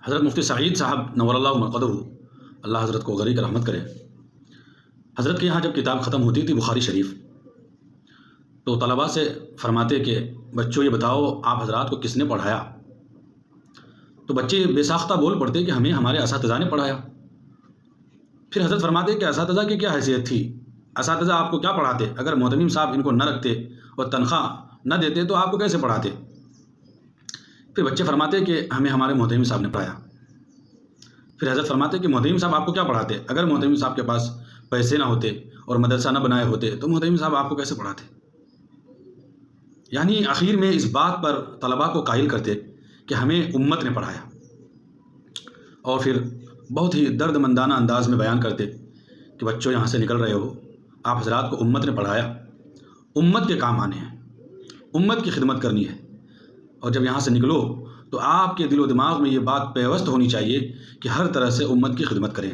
حضرت مفتی سعید صاحب نور اللہ مرقدہ، اللہ حضرت کو غریق رحمت کرے، حضرت کے یہاں جب کتاب ختم ہوتی تھی بخاری شریف، تو طلباء سے فرماتے کہ بچوں یہ بتاؤ آپ حضرات کو کس نے پڑھایا؟ تو بچے بے ساختہ بول پڑتے کہ ہمیں ہمارے اساتذہ نے پڑھایا۔ پھر حضرت فرماتے کہ اساتذہ کی کیا حیثیت تھی؟ اساتذہ آپ کو کیا پڑھاتے؟ اگر محتمم صاحب ان کو نہ رکھتے اور تنخواہ نہ دیتے تو آپ کو کیسے پڑھاتے؟ پھر بچے فرماتے کہ ہمیں ہمارے محتمم صاحب نے پڑھایا۔ پھر حضرت فرماتے کہ محتمم صاحب آپ کو کیا پڑھاتے؟ اگر محتمم صاحب کے پاس پیسے نہ ہوتے اور مدرسہ نہ بنائے ہوتے تو محتمم صاحب آپ کو کیسے پڑھاتے؟ یعنی آخر میں اس بات پر طلباء کو قائل کرتے کہ ہمیں امت نے پڑھایا، اور پھر بہت ہی درد مندانہ انداز میں بیان کرتے کہ بچوں یہاں سے نکل رہے ہو، آپ حضرات کو امت نے پڑھایا، امت کے کام آنے ہیں، امت کی خدمت کرنی ہے، اور جب یہاں سے نکلو تو آپ کے دل و دماغ میں یہ بات پیوست ہونی چاہیے کہ ہر طرح سے امت کی خدمت کریں۔